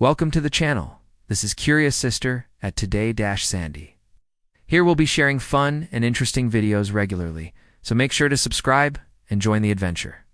Welcome to the channel. This is Curious Sister at Today-Sandy. Here we'll be sharing fun and interesting videos regularly, so make sure to subscribe and join the adventure.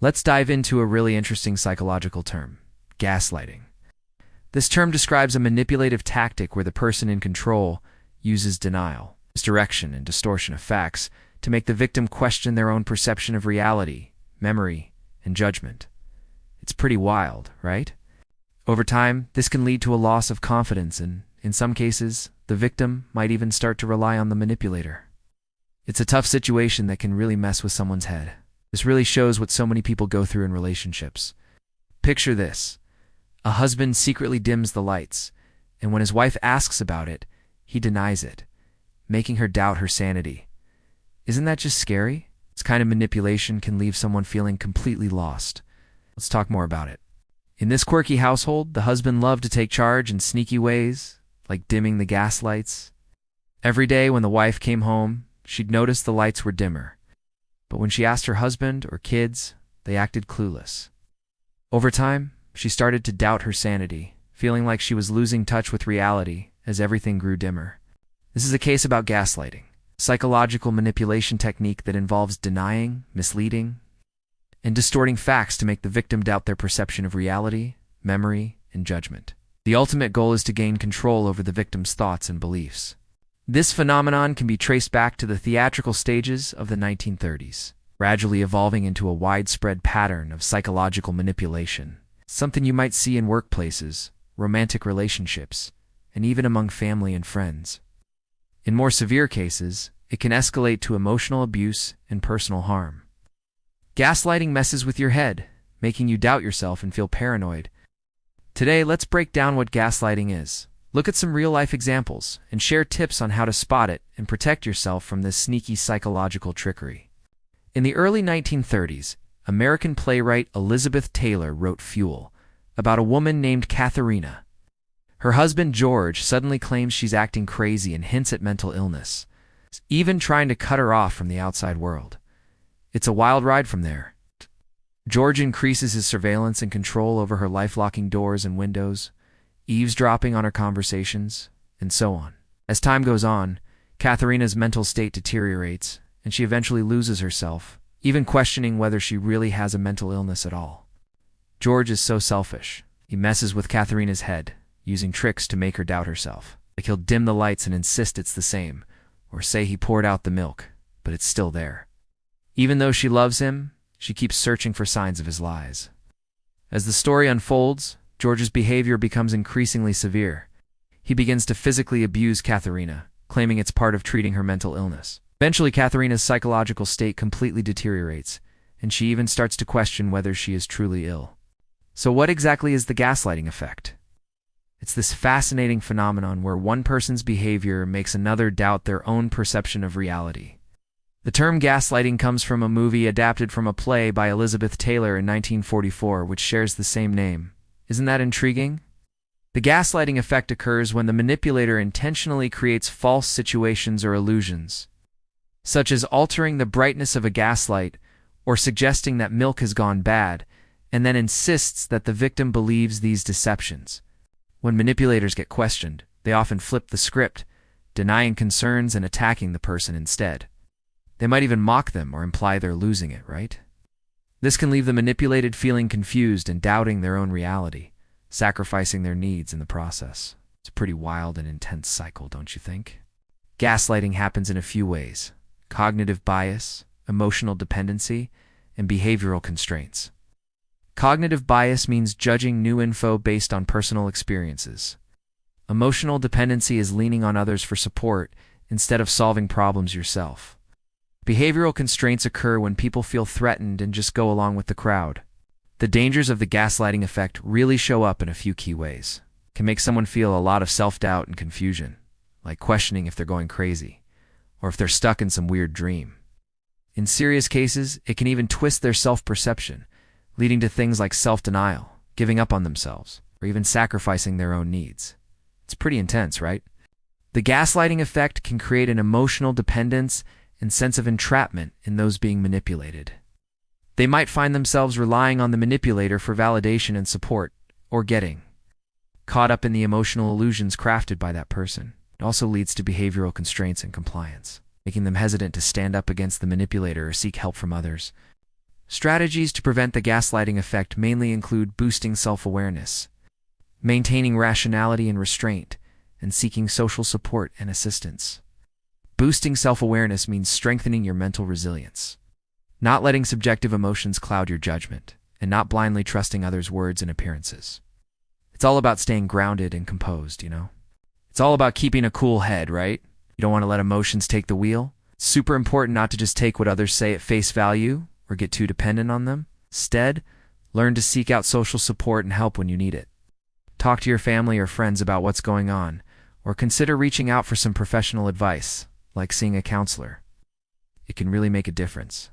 Let's dive into a really interesting psychological term, gaslighting. This term describes a manipulative tactic where the person in control uses denial, misdirection, and distortion of facts to make the victim question their own perception of reality, memory, and judgment. It's pretty wild, right? Over time, this can lead to a loss of confidence and, in some cases, the victim might even start to rely on the manipulator. It's a tough situation that can really mess with someone's head. This really shows what so many people go through in relationships. Picture this. A husband secretly dims the lights, and when his wife asks about it, he denies it, making her doubt her sanity. Isn't that just scary? This kind of manipulation can leave someone feeling completely lost. Let's talk more about it. In this quirky household, the husband loved to take charge in sneaky ways, like dimming the gas lights. Every day when the wife came home, she'd notice the lights were dimmer. But when she asked her husband or kids, they acted clueless. Over time, she started to doubt her sanity, feeling like she was losing touch with reality as everything grew dimmer. This is a case about gaslighting, a psychological manipulation technique that involves denying, misleading, and distorting facts to make the victim doubt their perception of reality, memory, and judgment. The ultimate goal is to gain control over the victim's thoughts and beliefs. This phenomenon can be traced back to the theatrical stages of the 1930s, gradually evolving into a widespread pattern of psychological manipulation, something you might see in workplaces, romantic relationships, and even among family and friends. In more severe cases, it can escalate to emotional abuse and personal harm. Gaslighting messes with your head, making you doubt yourself and feel paranoid. Today, let's break down what gaslighting is, look at some real-life examples, and share tips on how to spot it and protect yourself from this sneaky psychological trickery. In the early 1930s, American playwright Elizabeth Taylor wrote Fuel, about a woman named Katharina. Her husband George suddenly claims she's acting crazy and hints at mental illness, even trying to cut her off from the outside world. It's a wild ride from there. George increases his surveillance and control over her life-locking doors and windows, eavesdropping on her conversations, and so on. As time goes on, Katharina's mental state deteriorates, and she eventually loses herself, even questioning whether she really has a mental illness at all. George is so selfish. He messes with Katharina's head, using tricks to make her doubt herself. Like he'll dim the lights and insist it's the same, or say he poured out the milk, but it's still there. Even though she loves him, she keeps searching for signs of his lies. As the story unfolds, George's behavior becomes increasingly severe. He begins to physically abuse Katharina, claiming it's part of treating her mental illness. Eventually, Katharina's psychological state completely deteriorates, and she even starts to question whether she is truly ill. So what exactly is the gaslighting effect? It's this fascinating phenomenon where one person's behavior makes another doubt their own perception of reality. The term gaslighting comes from a movie adapted from a play by Elizabeth Taylor in 1944, which shares the same name. Isn't that intriguing? The gaslighting effect occurs when the manipulator intentionally creates false situations or illusions, such as altering the brightness of a gaslight or suggesting that milk has gone bad, and then insists that the victim believes these deceptions. When manipulators get questioned, they often flip the script, denying concerns and attacking the person instead. They might even mock them or imply they're losing it, right? This can leave the manipulated feeling confused and doubting their own reality, sacrificing their needs in the process. It's a pretty wild and intense cycle, don't you think? Gaslighting happens in a few ways: cognitive bias, emotional dependency, and behavioral constraints. Cognitive bias means judging new info based on personal experiences. Emotional dependency is leaning on others for support instead of solving problems yourself. Behavioral constraints occur when people feel threatened and just go along with the crowd. The dangers of the gaslighting effect really show up in a few key ways. It can make someone feel a lot of self-doubt and confusion, like questioning if they're going crazy, or if they're stuck in some weird dream. In serious cases, it can even twist their self-perception, leading to things like self-denial, giving up on themselves, or even sacrificing their own needs. It's pretty intense, right? The gaslighting effect can create an emotional dependence and sense of entrapment in those being manipulated. They might find themselves relying on the manipulator for validation and support, or getting caught up in the emotional illusions crafted by that person. It also leads to behavioral constraints and compliance, making them hesitant to stand up against the manipulator or seek help from others. Strategies to prevent the gaslighting effect mainly include boosting self-awareness, maintaining rationality and restraint, and seeking social support and assistance. Boosting self-awareness means strengthening your mental resilience, not letting subjective emotions cloud your judgment, and not blindly trusting others' words and appearances. It's all about staying grounded and composed, It's all about keeping a cool head, right? You don't want to let emotions take the wheel. It's super important not to just take what others say at face value or get too dependent on them. Instead, learn to seek out social support and help when you need it. Talk to your family or friends about what's going on, or consider reaching out for some professional advice, like seeing a counselor. It can really make a difference.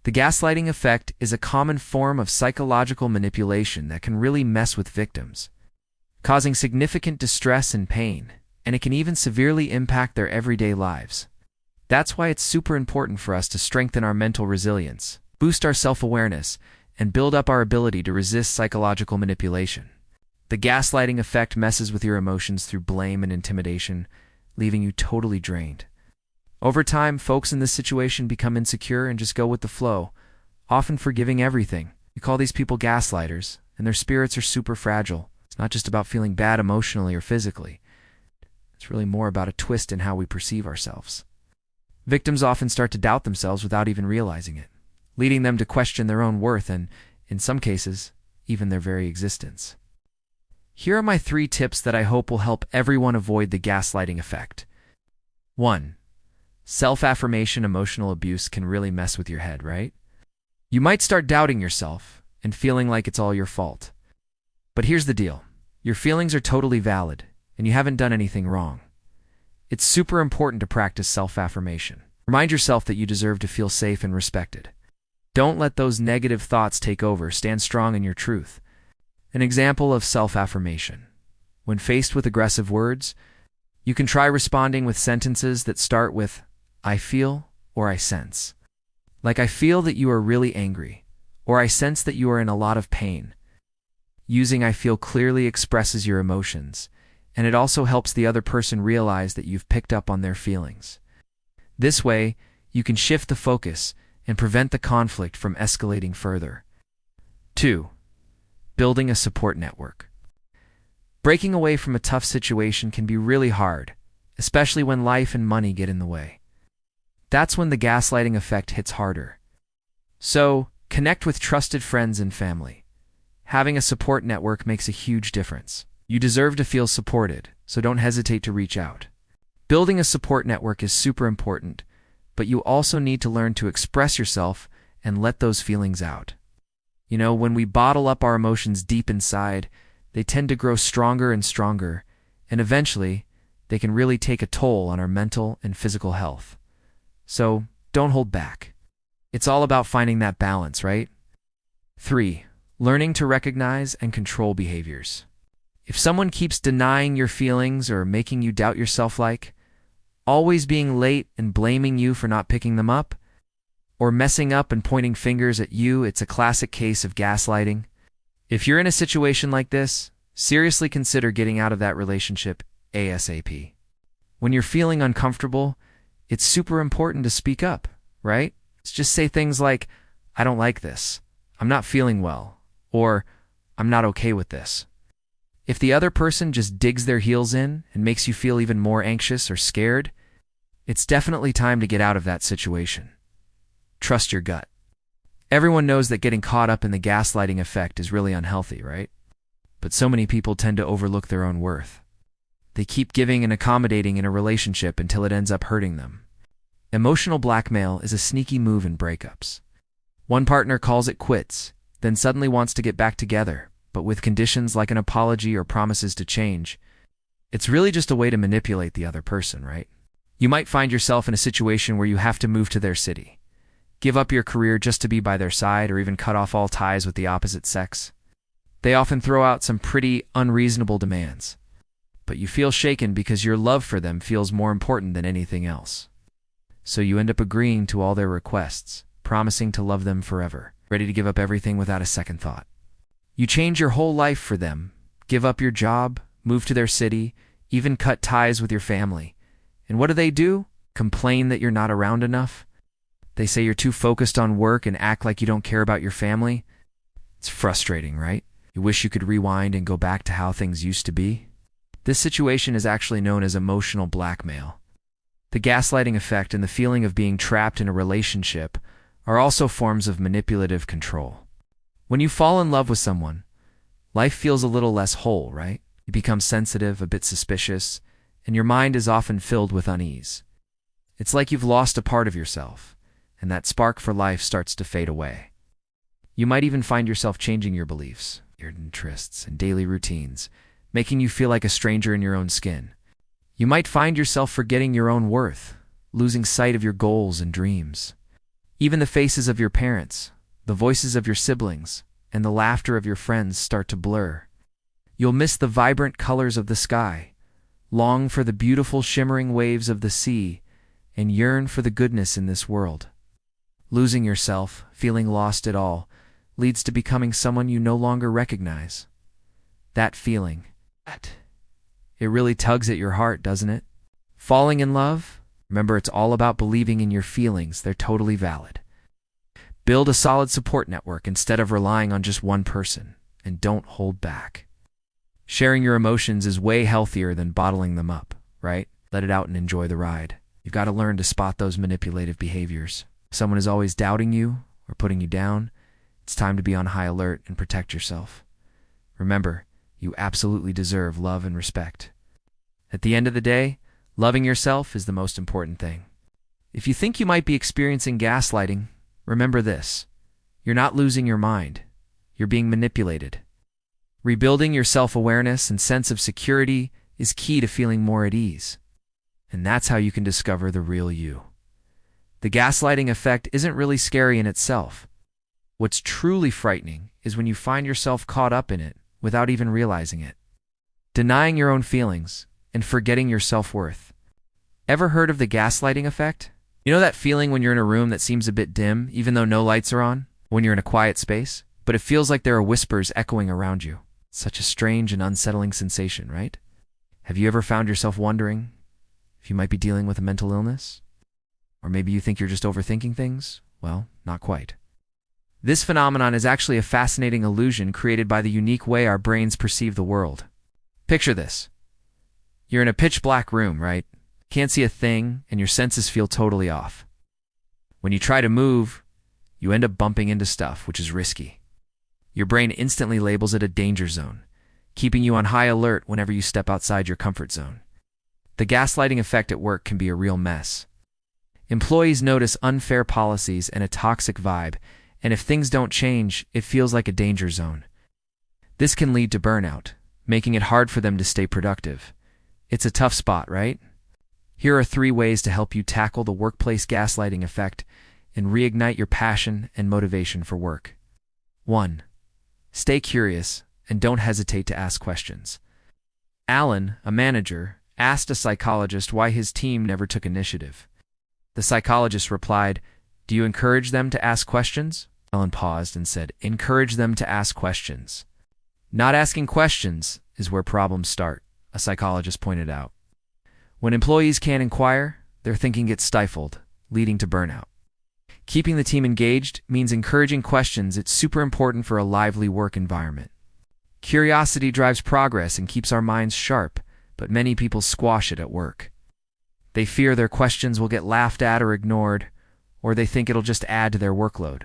The gaslighting effect is a common form of psychological manipulation that can really mess with victims, causing significant distress and pain, and it can even severely impact their everyday lives. That's why it's super important for us to strengthen our mental resilience, boost our self-awareness, and build up our ability to resist psychological manipulation. The gaslighting effect messes with your emotions through blame and intimidation, leaving you totally drained. Over time, folks in this situation become insecure and just go with the flow, often forgiving everything. You call these people gaslighters, and their spirits are super fragile. It's not just about feeling bad emotionally or physically. It's really more about a twist in how we perceive ourselves. Victims often start to doubt themselves without even realizing it, leading them to question their own worth and, in some cases, even their very existence. Here are my 3 tips that I hope will help everyone avoid the gaslighting effect. 1. Self-affirmation. Emotional abuse can really mess with your head, right? You might start doubting yourself and feeling like it's all your fault. But here's the deal. Your feelings are totally valid, and you haven't done anything wrong. It's super important to practice self-affirmation. Remind yourself that you deserve to feel safe and respected. Don't let those negative thoughts take over. Stand strong in your truth. An example of self-affirmation. When faced with aggressive words, you can try responding with sentences that start with, I feel, or I sense. Like, I feel that you are really angry, or I sense that you are in a lot of pain. Using I feel clearly expresses your emotions, and it also helps the other person realize that you've picked up on their feelings. This way, you can shift the focus and prevent the conflict from escalating further. 2. Building a support network. Breaking away from a tough situation can be really hard, especially when life and money get in the way. That's when the gaslighting effect hits harder. So, connect with trusted friends and family. Having a support network makes a huge difference. You deserve to feel supported, so don't hesitate to reach out. Building a support network is super important, but you also need to learn to express yourself and let those feelings out. When we bottle up our emotions deep inside, they tend to grow stronger and stronger, and eventually, they can really take a toll on our mental and physical health. So, don't hold back. It's all about finding that balance, right? 3. Learning to recognize and control behaviors. If someone keeps denying your feelings or making you doubt yourself, like always being late and blaming you for not picking them up, or messing up and pointing fingers at you, it's a classic case of gaslighting. If you're in a situation like this, seriously consider getting out of that relationship ASAP. When you're feeling uncomfortable, it's super important to speak up, right? Just say things like, I don't like this, I'm not feeling well, or I'm not okay with this. If the other person just digs their heels in and makes you feel even more anxious or scared, it's definitely time to get out of that situation. Trust your gut. Everyone knows that getting caught up in the gaslighting effect is really unhealthy, right? But so many people tend to overlook their own worth. They keep giving and accommodating in a relationship until it ends up hurting them. Emotional blackmail is a sneaky move in breakups. One partner calls it quits, then suddenly wants to get back together, but with conditions like an apology or promises to change. It's really just a way to manipulate the other person, right? You might find yourself in a situation where you have to move to their city, give up your career just to be by their side, or even cut off all ties with the opposite sex. They often throw out some pretty unreasonable demands, but you feel shaken because your love for them feels more important than anything else. So you end up agreeing to all their requests, promising to love them forever, ready to give up everything without a second thought. You change your whole life for them, give up your job, move to their city, even cut ties with your family. And what do? Complain that you're not around enough? They say you're too focused on work and act like you don't care about your family. It's frustrating, right? You wish you could rewind and go back to how things used to be. This situation is actually known as emotional blackmail. The gaslighting effect and the feeling of being trapped in a relationship are also forms of manipulative control. When you fall in love with someone, life feels a little less whole, right? You become sensitive, a bit suspicious, and your mind is often filled with unease. It's like you've lost a part of yourself, and that spark for life starts to fade away. You might even find yourself changing your beliefs, your interests, and daily routines, making you feel like a stranger in your own skin. You might find yourself forgetting your own worth, losing sight of your goals and dreams. Even the faces of your parents, the voices of your siblings, and the laughter of your friends start to blur. You'll miss the vibrant colors of the sky, long for the beautiful shimmering waves of the sea, and yearn for the goodness in this world. Losing yourself, feeling lost at all, leads to becoming someone you no longer recognize. That feeling, it really tugs at your heart, doesn't it? Falling in love? Remember, it's all about believing in your feelings. They're totally valid. Build a solid support network instead of relying on just one person, and don't hold back. Sharing your emotions is way healthier than bottling them up, right? Let it out and enjoy the ride. You've got to learn to spot those manipulative behaviors. If someone is always doubting you or putting you down, it's time to be on high alert and protect yourself. Remember, you absolutely deserve love and respect. At the end of the day, loving yourself is the most important thing. If you think you might be experiencing gaslighting, remember this: you're not losing your mind. You're being manipulated. Rebuilding your self-awareness and sense of security is key to feeling more at ease. And that's how you can discover the real you. The gaslighting effect isn't really scary in itself. What's truly frightening is when you find yourself caught up in it without even realizing it. Denying your own feelings and forgetting your self-worth. Ever heard of the gaslighting effect? You know that feeling when you're in a room that seems a bit dim, even though no lights are on? When you're in a quiet space, but it feels like there are whispers echoing around you. Such a strange and unsettling sensation, right? Have you ever found yourself wondering if you might be dealing with a mental illness? Or maybe you think you're just overthinking things? Well, not quite. This phenomenon is actually a fascinating illusion created by the unique way our brains perceive the world. Picture this. You're in a pitch-black room, right? Can't see a thing, and your senses feel totally off. When you try to move, you end up bumping into stuff, which is risky. Your brain instantly labels it a danger zone, keeping you on high alert whenever you step outside your comfort zone. The gaslighting effect at work can be a real mess. Employees notice unfair policies and a toxic vibe, and if things don't change, it feels like a danger zone. This can lead to burnout, making it hard for them to stay productive. It's a tough spot, right? Here are 3 ways to help you tackle the workplace gaslighting effect and reignite your passion and motivation for work. 1. Stay curious and don't hesitate to ask questions. Alan, a manager, asked a psychologist why his team never took initiative. The psychologist replied, "Do you encourage them to ask questions?" Alan paused and said, "Encourage them to ask questions." Not asking questions is where problems start, a psychologist pointed out. When employees can't inquire, their thinking gets stifled, leading to burnout. Keeping the team engaged means encouraging questions. It's super important for a lively work environment. Curiosity drives progress and keeps our minds sharp, but many people squash it at work. They fear their questions will get laughed at or ignored, or they think it'll just add to their workload.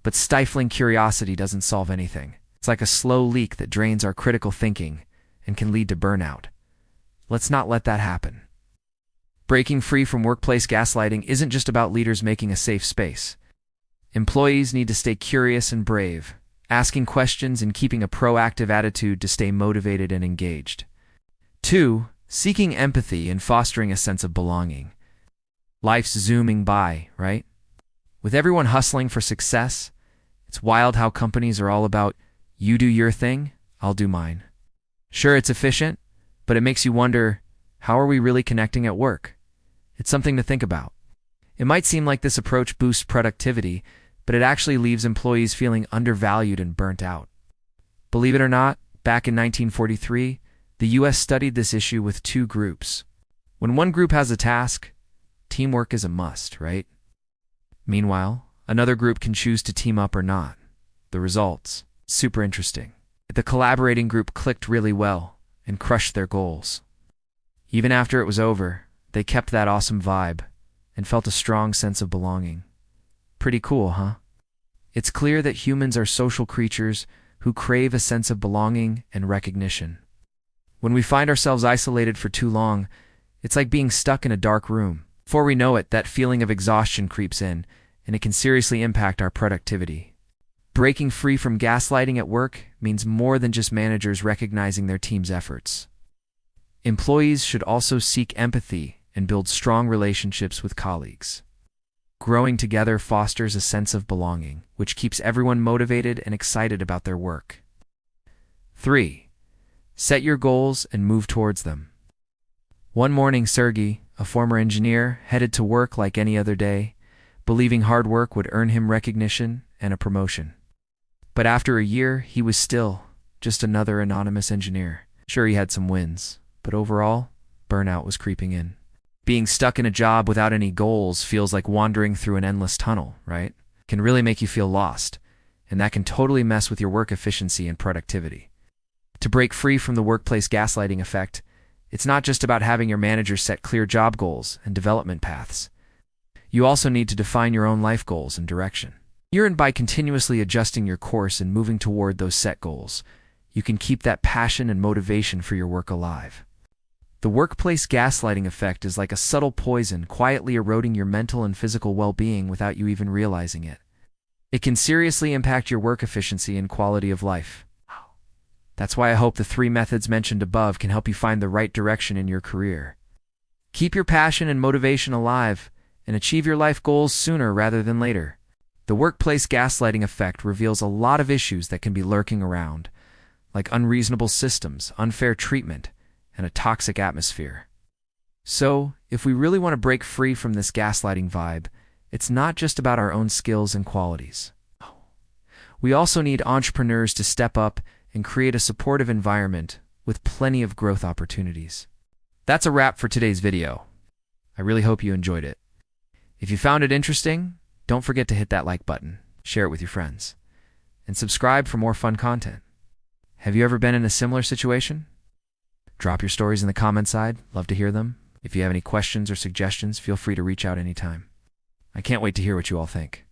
But stifling curiosity doesn't solve anything. It's like a slow leak that drains our critical thinking and can lead to burnout. Let's not let that happen. Breaking free from workplace gaslighting isn't just about leaders making a safe space. Employees need to stay curious and brave, asking questions and keeping a proactive attitude to stay motivated and engaged. 2. Seeking empathy and fostering a sense of belonging. Life's zooming by, right? With everyone hustling for success, it's wild how companies are all about, you do your thing, I'll do mine. Sure, it's efficient, but it makes you wonder, how are we really connecting at work? It's something to think about. It might seem like this approach boosts productivity, but it actually leaves employees feeling undervalued and burnt out. Believe it or not, Back in 1943, the US studied this issue with two groups. When one group has a task, teamwork is a must, right? Meanwhile, another group can choose to team up or not. The results, super interesting. The collaborating group clicked really well and crushed their goals. Even after it was over, they kept that awesome vibe and felt a strong sense of belonging. Pretty cool, huh? It's clear that humans are social creatures who crave a sense of belonging and recognition. When we find ourselves isolated for too long, it's like being stuck in a dark room. Before we know it, that feeling of exhaustion creeps in, and it can seriously impact our productivity. Breaking free from gaslighting at work means more than just managers recognizing their team's efforts. Employees should also seek empathy and build strong relationships with colleagues. Growing together fosters a sense of belonging, which keeps everyone motivated and excited about their work. 3. Set your goals and move towards them. One morning, Sergey, a former engineer, headed to work like any other day, believing hard work would earn him recognition and a promotion. But after a year, he was still just another anonymous engineer. Sure, he had some wins, but overall, burnout was creeping in. Being stuck in a job without any goals feels like wandering through an endless tunnel, right? It can really make you feel lost, and that can totally mess with your work efficiency and productivity. To break free from the workplace gaslighting effect, it's not just about having your manager set clear job goals and development paths. You also need to define your own life goals and direction. And by continuously adjusting your course and moving toward those set goals, you can keep that passion and motivation for your work alive. The workplace gaslighting effect is like a subtle poison quietly eroding your mental and physical well-being without you even realizing it. It can seriously impact your work efficiency and quality of life. That's why I hope the 3 methods mentioned above can help you find the right direction in your career. Keep your passion and motivation alive and achieve your life goals sooner rather than later. The workplace gaslighting effect reveals a lot of issues that can be lurking around, like unreasonable systems, unfair treatment, and a toxic atmosphere. So, if we really want to break free from this gaslighting vibe, it's not just about our own skills and qualities. We also need entrepreneurs to step up and create a supportive environment with plenty of growth opportunities. That's a wrap for today's video. I really hope you enjoyed it. If you found it interesting, don't forget to hit that like button, share it with your friends, and subscribe for more fun content. Have you ever been in a similar situation? Drop your stories in the comment side. Love to hear them. If you have any questions or suggestions, feel free to reach out anytime. I can't wait to hear what you all think.